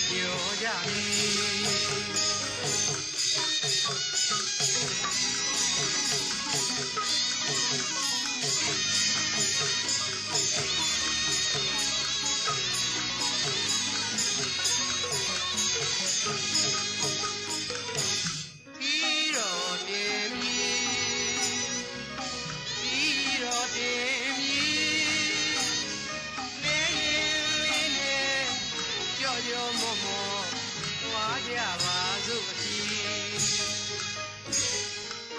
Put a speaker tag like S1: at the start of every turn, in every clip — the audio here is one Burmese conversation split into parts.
S1: ပြောကြပြီးတော့တင်မီပြီးတော့တင်မီနေရင်လေးနဲ့ကြော်ကြော်မောမောသွားကြပါစို့အတီး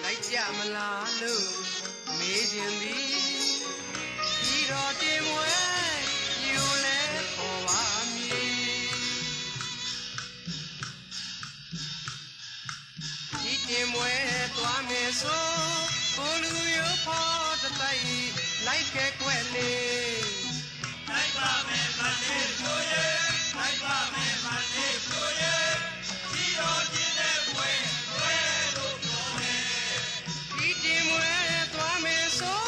S1: လိုက်ကြမလားလို့မေးခြင်းသည်ပြီးတော့တင်မွဲယူလဲခေါ်ပါမည်ဒီတင်မွဲသွားမယ်ဆိုကိုလူရိုးဖို့တတိုက်လိုက်ခဲ့ကွက်လေး
S2: လိုက်ပါမယ်မလေးတို့ရဲ့လိုက်ပါမယ်မလေးတို့ရဲ့ဒီတော့ဒီတဲ့ဝဲလို့ပြောတယ်
S1: ဒီတင်မွဲသွားမယ်ဆို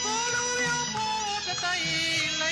S1: ကိုလူရိုးဖို့တတိုက်လိုက်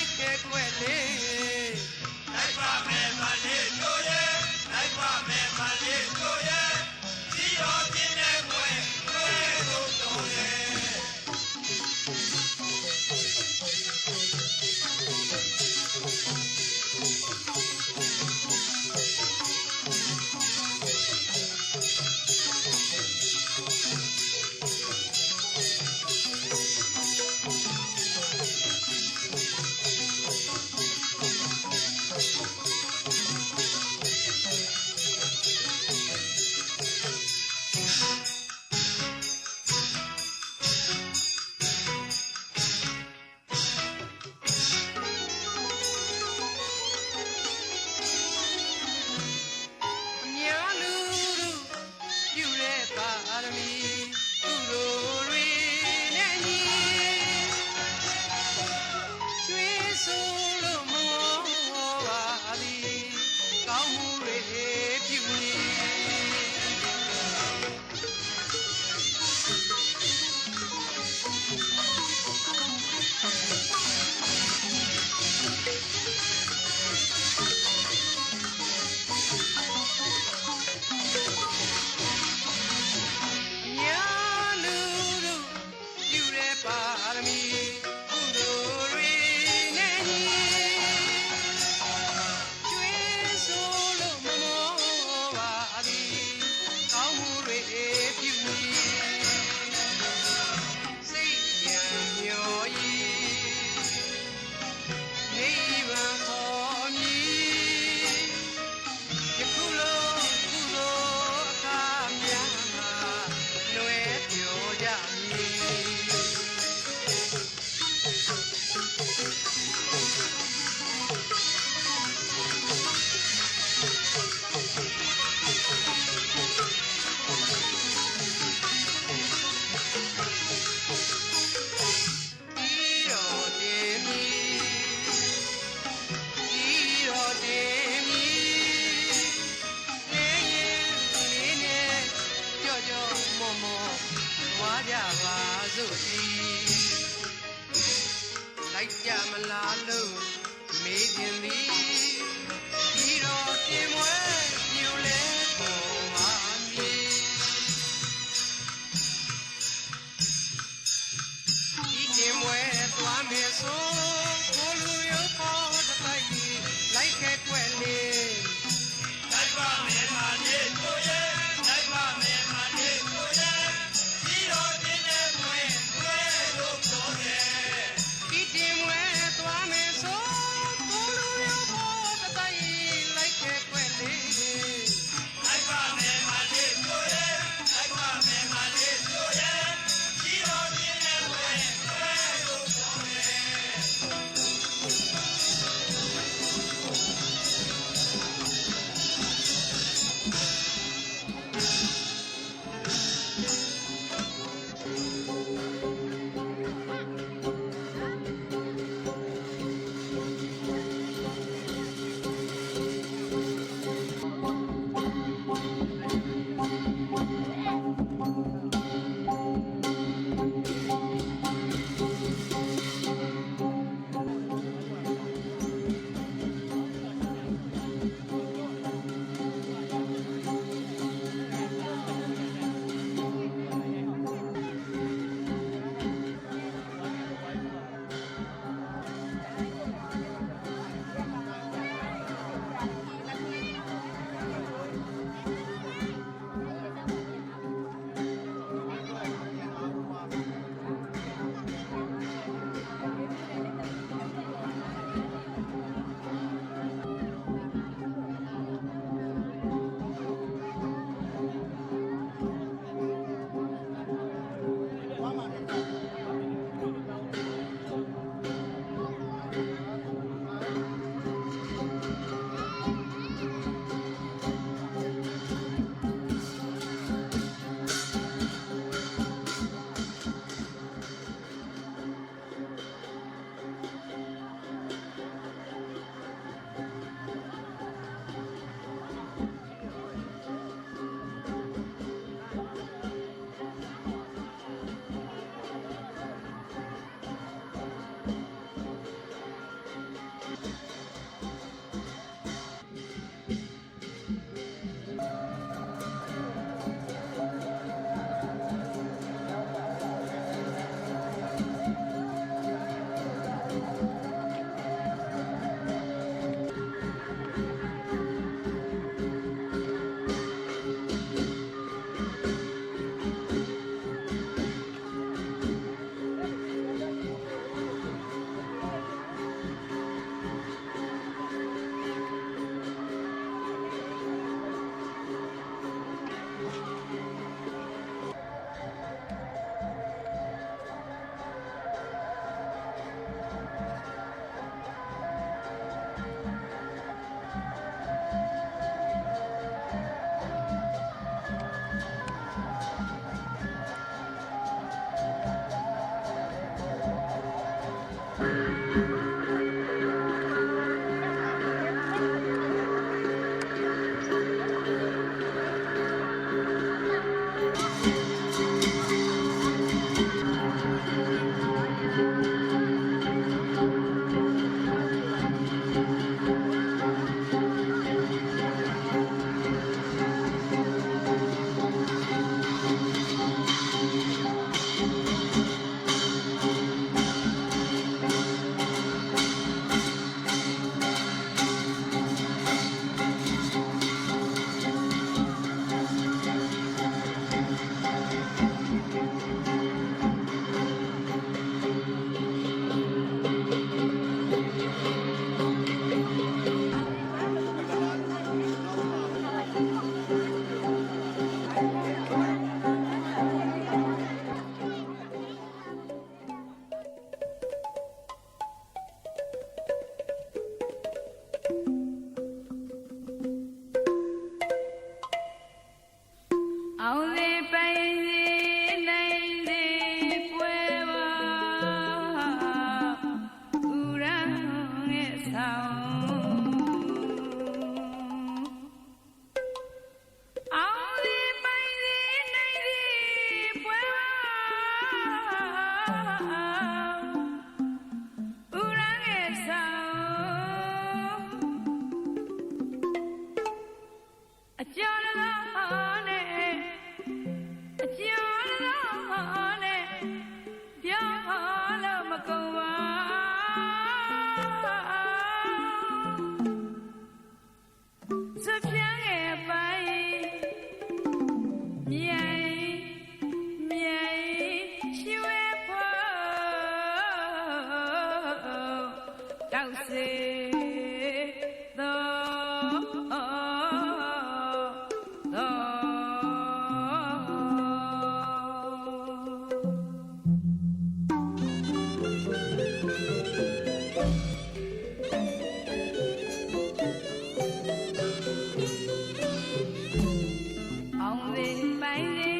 S3: အောင်လေပိုင်လေ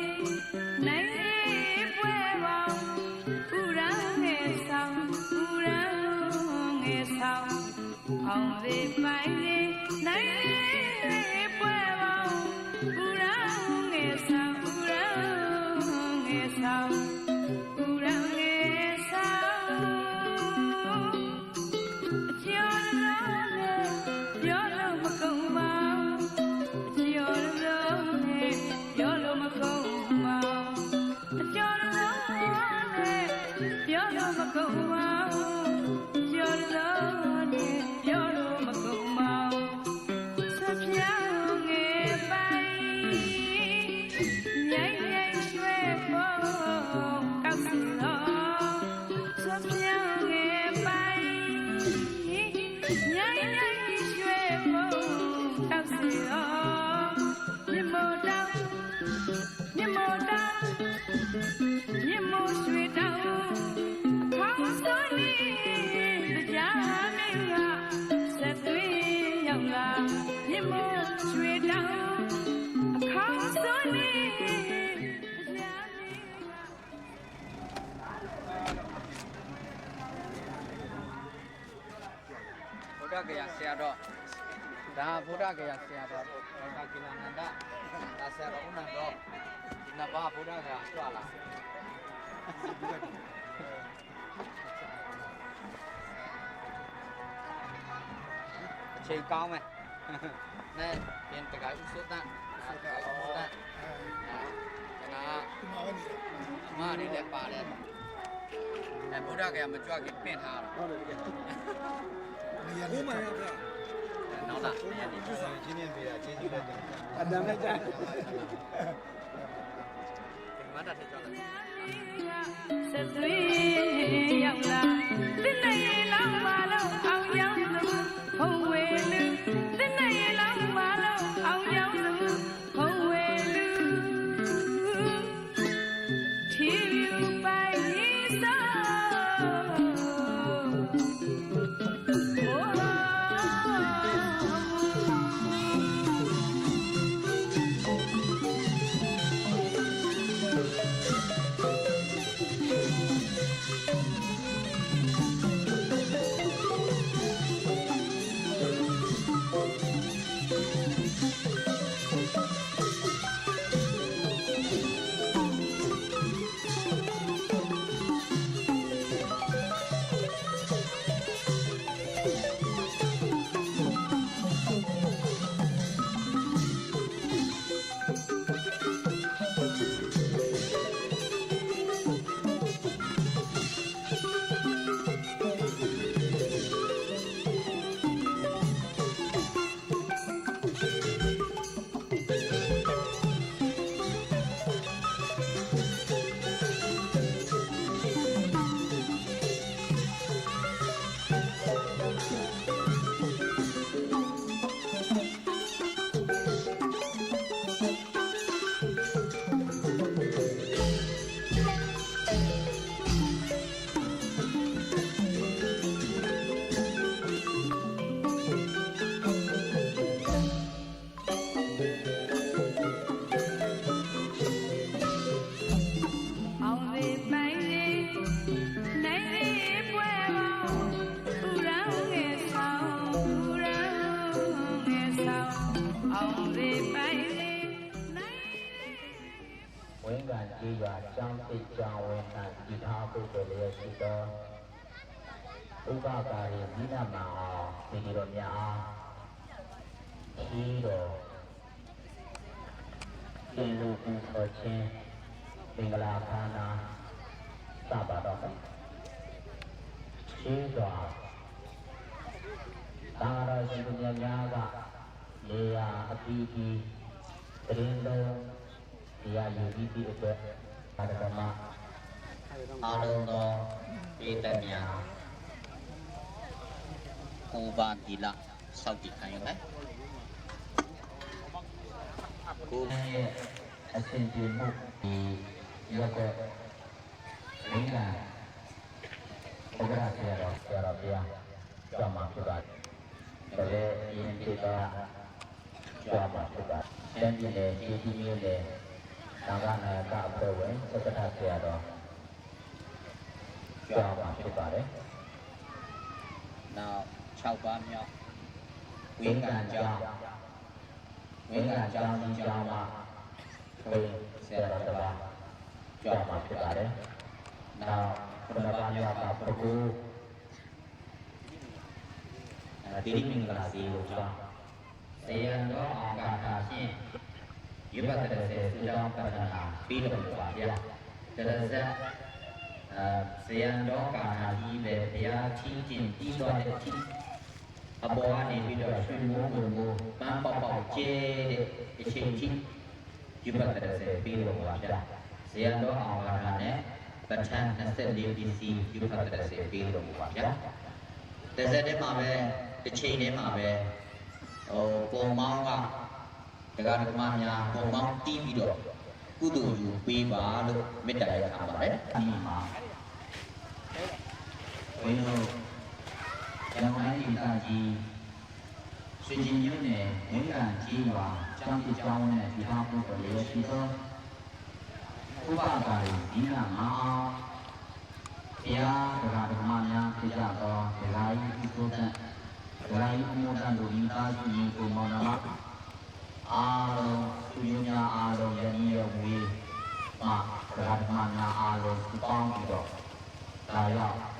S3: နိုင်လေပွဲပေါင်းဥရငယ်ဆောင်ဥရငယ်ဆောင်အောင်လေပိုင်လေနိုင်လေပွဲပေါင်းဥရငယ်ဆောင်ဥရငယ်ဆောင်ဥရငယ်ဆောင်အကျော်တော်နဲ့ပြောလို့မကုန်ပါအကျော်တော်နဲ့ပြောလို့မကုန်ပါအကျော်တော်နဲ့ပြောလို့မကုန်ပါအကျော်တော်နဲ့ပြောလို့မကုန်ပါဆက်ပြောင်းငယ်ပိုင်မြိုင်မြိုင်ရွှဲပေါ်ကောက်စီတော်ဆက်ပြောင်းငယ်ပိုင်မြိုင်မြိုင်ရွှဲပေါ်ကောက်စီတော်မြမို့တောင်းမြမို့တောင်းမြမို့ရွှေတောင်းခေါင်းစိုးနေတရားမင်းကဆက်သွေးရောက်လာမြမို့ရွှေတောင်းခေါင်းစိုးနေတရားမင်းက
S1: ဗုဒ္ဓဂယာဆရာတော်ဒါဗုဒ္ဓဂယာဆရာတော်ဒေါက်တာကိလနန္ဒဒါဆရာတော်ဦးနန္ဒတော်ဒီနှစ်ပါးဗုဒ္ဓဂယာကြွလာအချိန်ကောင်းမယ်နဲ့ပြန်တကယ်ဥစ္စာတန်ဥစ္စာတန်မာရီလည်းပါတယ်ဗုဒ္ဓဂယာမကြွခင်ပင့်ထားတာဟုတ်တယ်ဘုမှန်ရဗျာနောက်လာချင်းချင်းပေးတာချင်းချင်းလည်းအတမ်းနဲ့ကြာဒီမှာတက်ကြလာ
S3: ဆက်သွေးရောက်လာတစ်နေ့လောက်မှလို့အောင်ရောက်သူဘုံဝေလူတစ်နေ့လောက်မှလို့အောင်ရောက်သူဘုံဝေလူချီယူပိုင်စော
S4: ဝင်ကကြီးရွာကျောင်းတစ်ကျောင်းဝင်ကဒီထားပုဂ္ဂိုလ်ရဲ့ရှိတော်ဥပကာရီမိနမအောင်ဒီလိုများအောင်ရှိတော်သင်လူပူခေါ်ခြင်းမင်္ဂလာခန္ဓာစပါတော့မယ်ရှိတော်သာရရှင်သူများကနေရာအပီးကြီးတရင်လုံးတရားယူပြီးအတွက်အာရမအားလုံးသောပြည်သက်များကိုပါတိလစောင့်ကြည့်ခံရမယ်
S1: ကို
S4: ရဲ့အရှင်ကြီးမှုဒီရက်ကွက်ဝိညာဉ်ဘုရားဆရာတော်ဘုရားကြောင်းမှာဖြစ်ပါတယ်ဒါလည်းယဉ်ကျေးတာကြောင်းမှာဖြစ်ပါတယ်ကျမ်းပြည်နယ်ကြီးကြီးမျိုးနဲ့သာဂနာကအဖွဲ့ဝင်စက္ကထဆရာတော်ကြောင်းမှာဖြစ်ပါတယ်
S1: နောက်6ပါးမြောက်ဝိကံကြောင်း
S4: ဝိညာဉ်ကြောင်းကြီးကြောင်းမှာဝိဆရာတော်တစ်ပါးကြောင်းမှာဖြစ်ပါတယ်။နောက်ခုနပါးမြောက်ကပုဂ္ဂိုလ်တိရိမင်္ဂလာစီကိုကြောင်းစေယံတော်အောင်ကာထာဖြင့်ယပတ္တစေသုတောင်းပတ္တနာပြီးတော်မူပါဗျာ။တရဇတ်စေယံတော်ကာထာကြီးပဲဘုရားချင်းချင်းပြီးသွားတဲ့အထိ အပေါ်ကနေပြီးတော့ရွှေမိုးကိုပန်းပေါက်ပေါက်ကျဲတဲ့အချိန်ကြီးယူပတ်တဲ့စေပြီးတော့ပါဗျာဇေယံတော်အောင်လာတာနဲ့ပဋ္ဌာန်း24 BC ယူပတ်တဲ့စေပြီးတော့ပါဗျာတစ်စက်တည်းမှာပဲတစ်ချိန်တည်းမှာပဲပုံမောင်းကတရားဓမ္မများပုံမောင်းတီးပြီးတော့ကုသိုလ်ယူပေးပါလို့မေတ္တာရပ်ထားပါတယ်ဒီမှာဘုန်းကြီးရန်ကုန်တိုင်းဒေသကြီးရွှေကျင်မြို့နယ်ဝင်းကန်ကြီးရွာကျောင်းကျောင်းနဲ့ဒီဟာပုဂ္ဂိုလ်ရဲ့ရှိသောဥပကာရီဒီနာမအောင်ဘုရားတရားဓမ္မများဖြစ်ကြသောဒကာကြီးဥပုသ္တဒကာကြီးအမောတန်တို့မိသားစုကြီးကိုမောင်နှမအားလုံးသူမျိုးများအားလုံးယနေ့ဝေးမှတရားဓမ္မများအားလုံးပေါင်းပြီးတော့ဒါရောက်